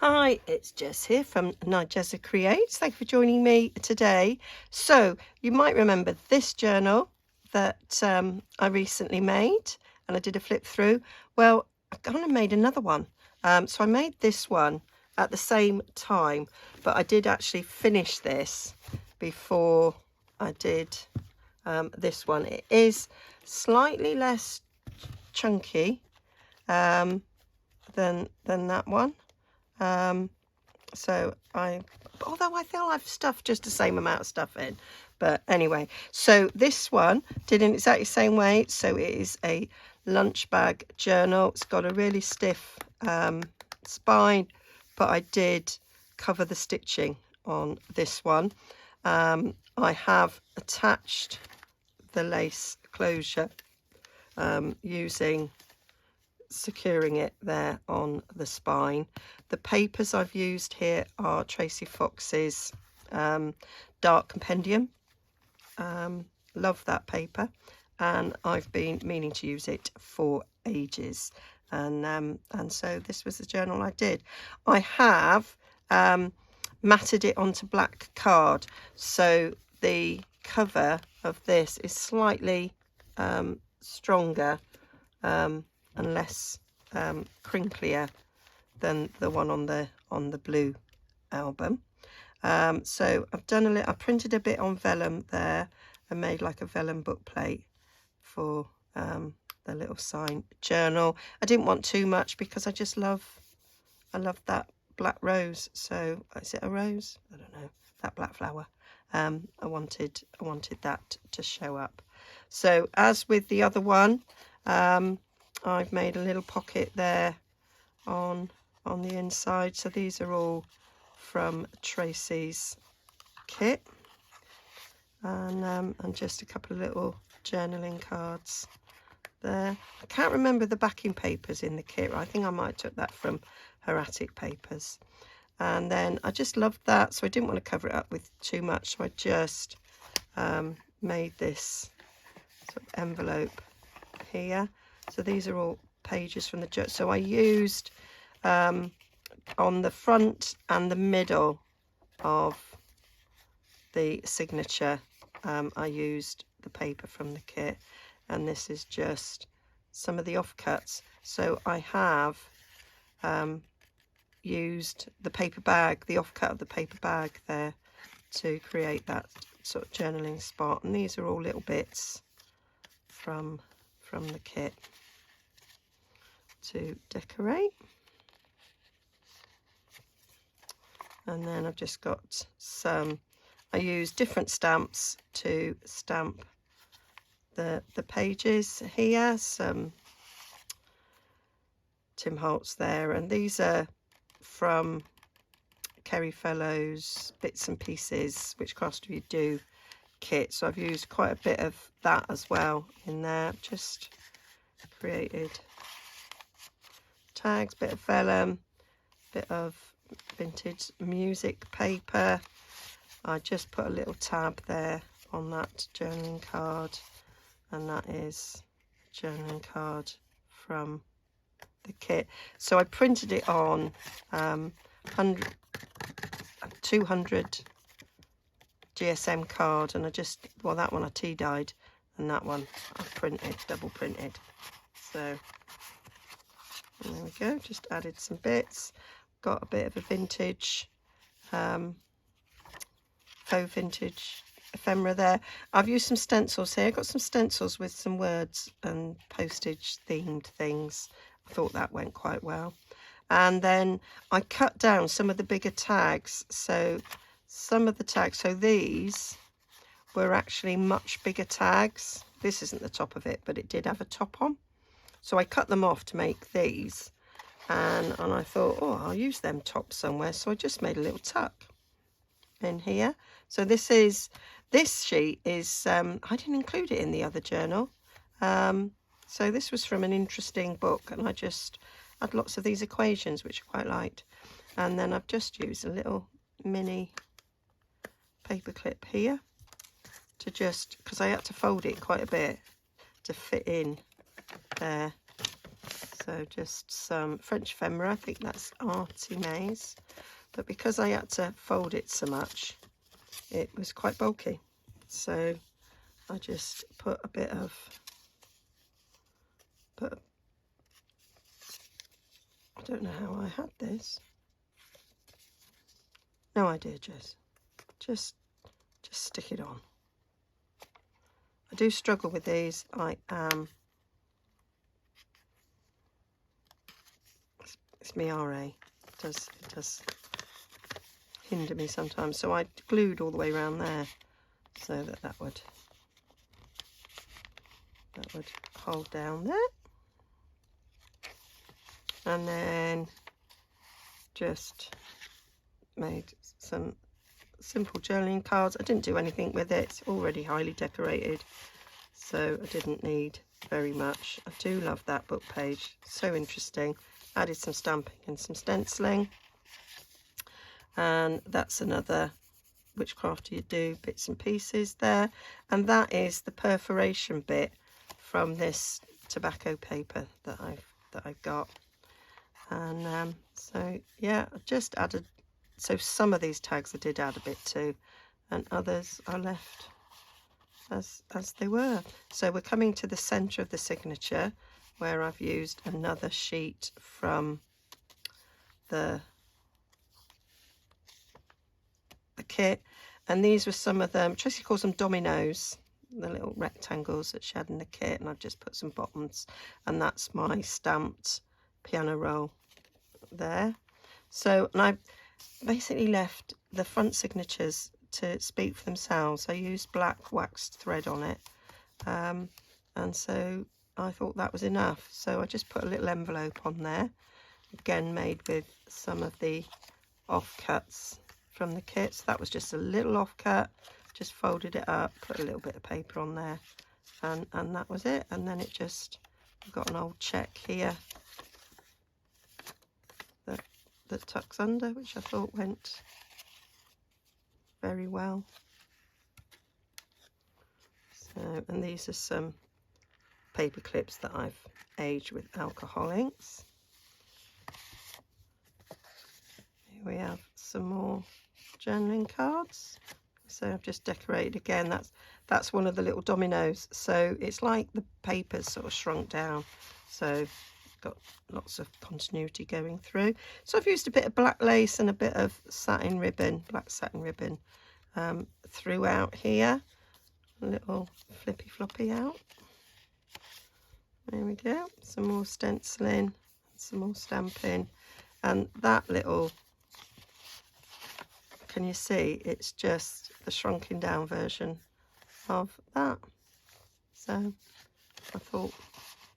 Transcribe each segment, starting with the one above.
Hi, it's Jess here from Nigezza Creates. Thank you for joining me today. So you might remember this journal that I recently made, and I did a flip through. Well, I kind of made another one. So I made this one at the same time, but I did actually finish this before I did this one. It is slightly less chunky than that one. So although I feel I've stuffed just the same amount of stuff in, but anyway, so this one did in exactly the same way. So it is a lunch bag journal. It's got a really stiff spine, but I did cover the stitching on this one. I have attached the lace closure using securing it there on the spine. The papers I've used here are Tracie Fox's dark Compendium. Love that paper, and I've been meaning to use it for ages, and so this was the journal I did. I have matted it onto black card, so the cover of this is slightly stronger and less crinklier than the one on the blue album. So I've done a little, I printed a bit on vellum there and made like a vellum book plate for the little sign journal. I didn't want too much because I love that black rose. So is it a rose? I don't know, that black flower. I wanted that to show up. So as with the other one, I've made a little pocket there on the inside. So these are all from Tracie's kit, and just a couple of little journaling cards there. I can't remember the backing papers in the kit. I think I might have took that from her attic papers. And then I just loved that, so I didn't want to cover it up with too much, so I just made this sort of envelope here. So these are all pages from the journal. So I used on the front and the middle of the signature, I used the paper from the kit, and this is just some of the offcuts. So I have used the paper bag, the offcut of the paper bag there, to create that sort of journaling spot. And these are all little bits from the kit to decorate. And then I've just got I use different stamps to stamp the pages here. Some Tim Holtz there, and these are from Kerry Fellows Bits and Pieces Witchcraft You Do kit. So I've used quite a bit of that as well in there. Just created tags, bit of vellum, bit of vintage music paper. I just put a little tab there on that journaling card, and that is a journaling card from the kit. So I printed it on 200 GSM card, and that one I tea dyed, and that one I printed, double printed. So there we go, just added some bits. Got a bit of a vintage, faux vintage ephemera there. I've used some stencils here. I've got some stencils with some words and postage themed things. I thought that went quite well. And then I cut down some of the bigger tags. So some of the tags, so these were actually much bigger tags. This isn't the top of it, but it did have a top on. So I cut them off to make these. And I thought, oh, I'll use them tops somewhere. So I just made a little tuck in here. So this sheet is, I didn't include it in the other journal. So this was from an interesting book, and I just had lots of these equations, which I quite liked. And then I've just used a little mini paper clip here to just, because I had to fold it quite a bit to fit in there. So just some French ephemera. I think that's Artie Maze. But because I had to fold it so much, it was quite bulky. So I just put a bit of, I don't know how I had this. No idea, Jess. Just stick it on. I do struggle with these. It's me RA. It does hinder me sometimes. So I glued all the way around there so that would hold down there. And then just made some simple journaling cards. I didn't do anything with it. It's already highly decorated, so I didn't need very much. I do love that book page. So interesting. Added some stamping and some stenciling. And that's another Witchcraft You Do bits and pieces there. And that is the perforation bit from this tobacco paper that I've got. And so yeah, I just added, so some of these tags I did add a bit to, and others I left as they were. So we're coming to the centre of the signature, where I've used another sheet from the kit, and these were some of them. Tracie calls them dominoes, the little rectangles that she had in the kit, and I've just put some bottoms, and that's my stamped piano roll there. So, and I basically left the front signatures to speak for themselves. I used black waxed thread on it, and so I thought that was enough. So I just put a little envelope on there, again made with some of the offcuts from the kit. So that was just a little offcut, just folded it up, put a little bit of paper on there, and that was it. And then it just, I've got an old check here that tucks under, which I thought went very well. So, and these are some paper clips that I've aged with alcohol inks. Here we have some more journaling cards. So I've just decorated again. That's one of the little dominoes. So it's like the paper's sort of shrunk down. So got lots of continuity going through. So I've used a bit of black lace and a bit of satin ribbon, black satin ribbon, throughout here. A little flippy floppy out. There we go. Some more stenciling, some more stamping, and that little, can you see, it's just the shrunken down version of that. So I thought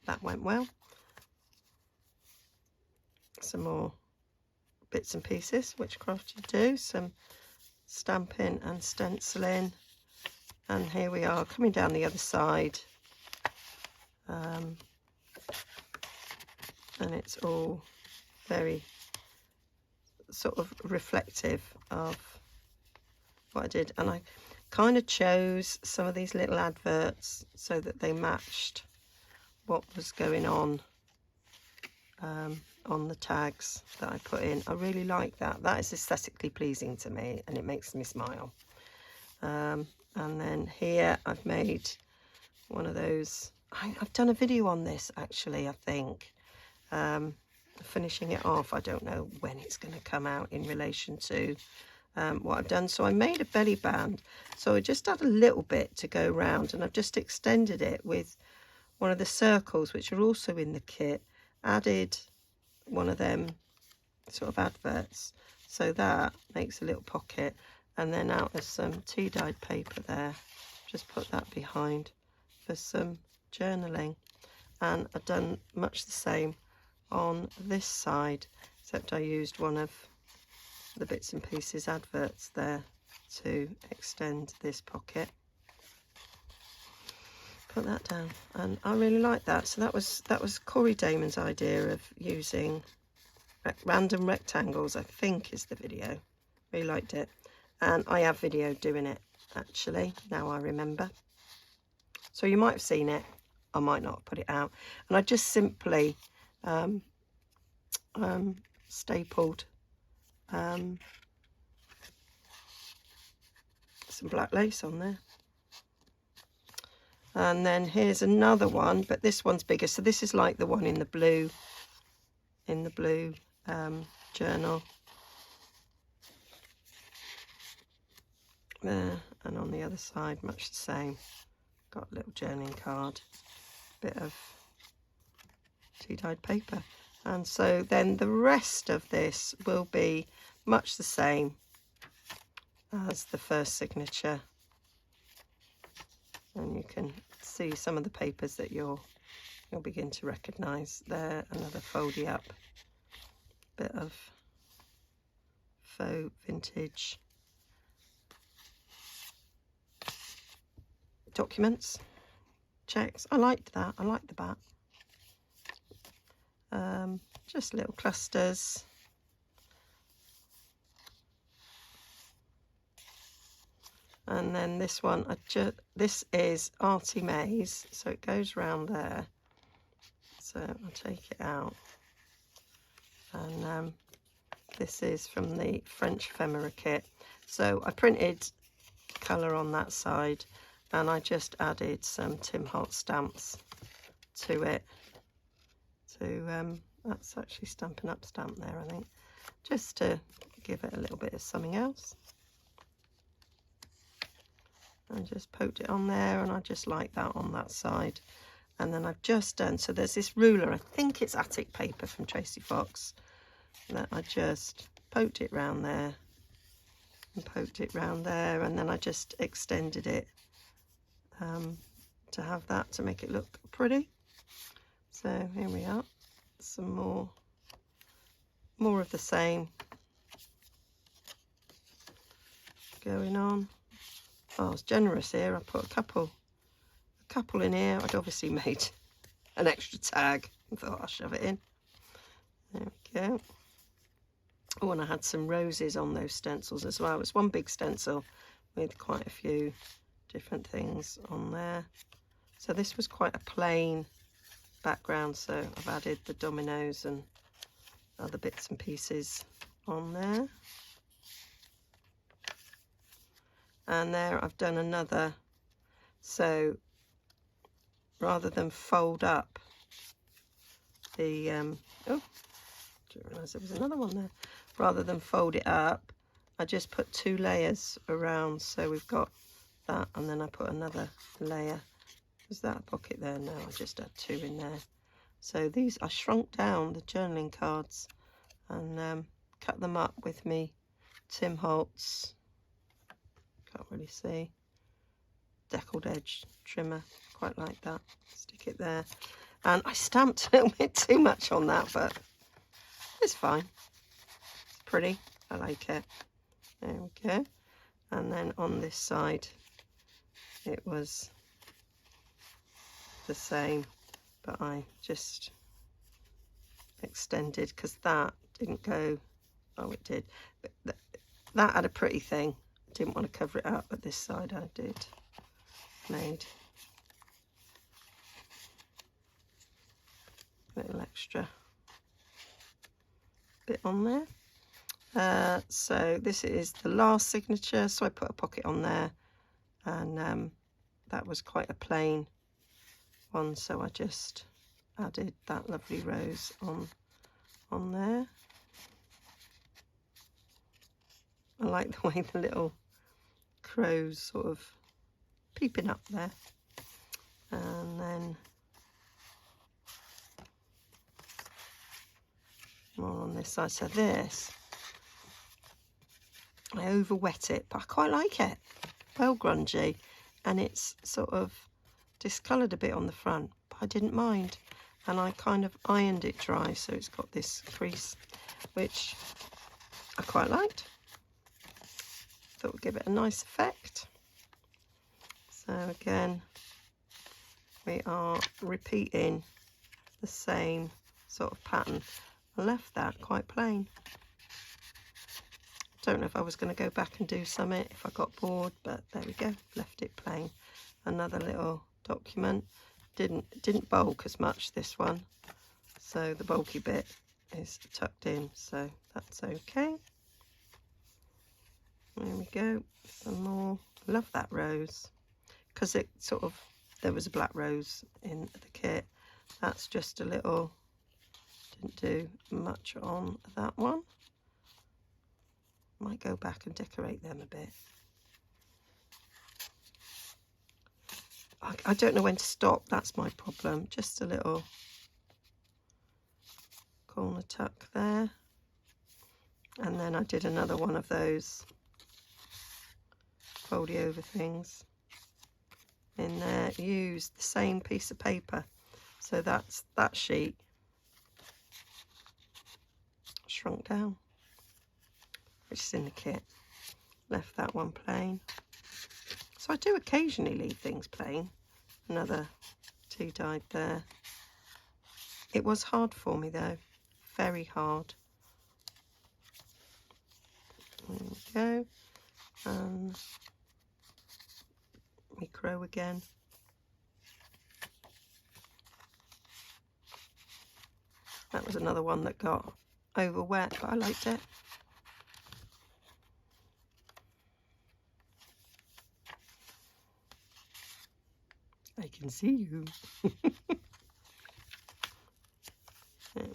that went well. Some more bits and pieces, Witchcraft You Do, some stamping and stenciling, and here we are coming down the other side, and it's all very sort of reflective of what I did. And I kind of chose some of these little adverts so that they matched what was going on the tags that I put in. I really like that. That is aesthetically pleasing to me, and it makes me smile. And then here I've made one of those. I've done a video on this actually, I think. Finishing it off. I don't know when it's going to come out in relation to what I've done. So I made a belly band. So I just had a little bit to go round, and I've just extended it with one of the circles, which are also in the kit. Added one of them sort of adverts, so that makes a little pocket, and then out of some tea dyed paper there, just put that behind for some journaling. And I've done much the same on this side, except I used one of the bits and pieces adverts there to extend this pocket. Put that down, and I really like that. So that was Corey Damon's idea of using random rectangles, I think is the video. Really liked it, and I have video doing it actually, now I remember. So you might have seen it, I might not have put it out, and I just simply stapled some black lace on there. And then here's another one, but this one's bigger. So this is like the one in the blue, journal. There, and on the other side, much the same. Got a little journaling card, bit of tea-dyed paper. And so then the rest of this will be much the same as the first signature. And you can see some of the papers that you'll begin to recognise there. Another foldy up, bit of faux vintage documents, checks. I liked that. I liked the back. Just little clusters. And then this one, this is Artie Mays, so it goes round there. So I'll take it out. And this is from the French ephemera kit. So I printed colour on that side, and I just added some Tim Holtz stamps to it. That's actually Stampin' Up stamp there, I think, just to give it a little bit of something else. And just poked it on there, and I just like that on that side. And then I've just done, so there's this ruler, I think it's Attic paper from Tracie Fox, that I just poked it round there and poked it round there, and then I just extended it to have that, to make it look pretty. So here we are, some more of the same going on. Oh, I was generous here. I put a couple in here. I'd obviously made an extra tag and thought I'll shove it in. There we go. Oh, and I had some roses on those stencils as well. It's one big stencil with quite a few different things on there. So this was quite a plain background, so I've added the dominoes and other bits and pieces on there. And there I've done another, so rather than fold up the oh, didn't realise there was another one there. Rather than fold it up, I just put 2 layers around, so we've got that, and then I put another layer. Was that a pocket there? No, I just had 2 in there. So these, I shrunk down the journaling cards and cut them up with me Tim Holtz, can't really see, deckled edge trimmer, quite like that. Stick it there. And I stamped a little bit too much on that, but it's fine. It's pretty. I like it. There we go. And then on this side, it was the same, but I just extended because that didn't go. Oh, it did. But that had a pretty thing. Didn't want to cover it up, but this side I did. Made a little extra bit on there. So this is the last signature, so I put a pocket on there, and that was quite a plain one, so I just added that lovely rose on there. I like the way the little crows sort of peeping up there. And then more on this side. So this, I over wet it, but I quite like it. Well grungy, and it's sort of discoloured a bit on the front, but I didn't mind. And I kind of ironed it dry, so it's got this crease, which I quite liked. Thought would give it a nice effect. So again, we are repeating the same sort of pattern. I left that quite plain. Don't know if I was going to go back and do something if I got bored, but there we go, left it plain. Another little document. Didn't bulk as much, this one, so the bulky bit is tucked in, so that's okay. There we go, some more. Love that rose, because it sort of, there was a black rose in the kit. That's just a little, didn't do much on that one. Might go back and decorate them a bit. I don't know when to stop, that's my problem. Just a little corner tuck there. And then I did another one of those foldy over things in there. Used the same piece of paper. So that's that sheet shrunk down, which is in the kit. Left that one plain. So I do occasionally leave things plain. Another tea dyed there. It was hard for me though, very hard. There we go. And me crow again. That was another one that got over wet, but I liked it. I can see you. There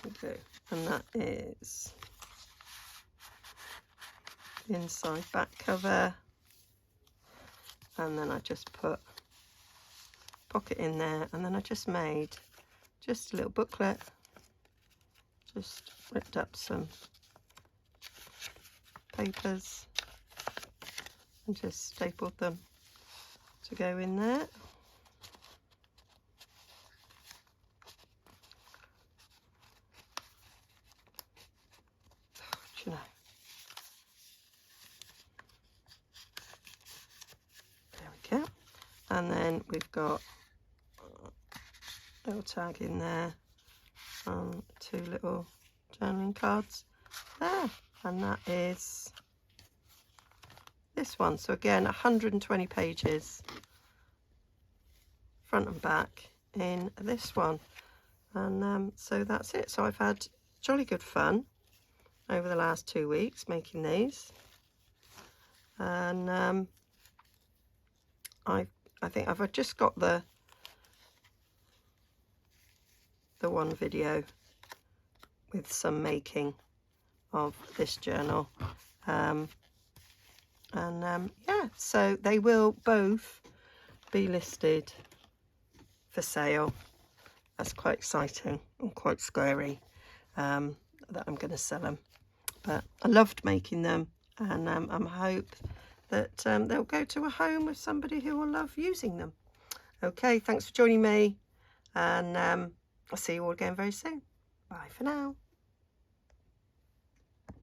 we go. And that is the inside back cover. And then I just put pocket in there, and then I just made just a little booklet. Just ripped up some papers and just stapled them to go in there. You know, there we go. And then we've got a little tag in there, two little journaling cards there, and that is this one. So again, 120 pages front and back in this one, and so that's it. So I've had jolly good fun over the last 2 weeks making these, and I think I've just got the one video with some making of this journal, yeah, so they will both be listed for sale. That's quite exciting and quite scary, that I'm going to sell them, but I loved making them, and I hope that they'll go to a home with somebody who will love using them. Okay, thanks for joining me, and I'll see you all again very soon. Bye for now.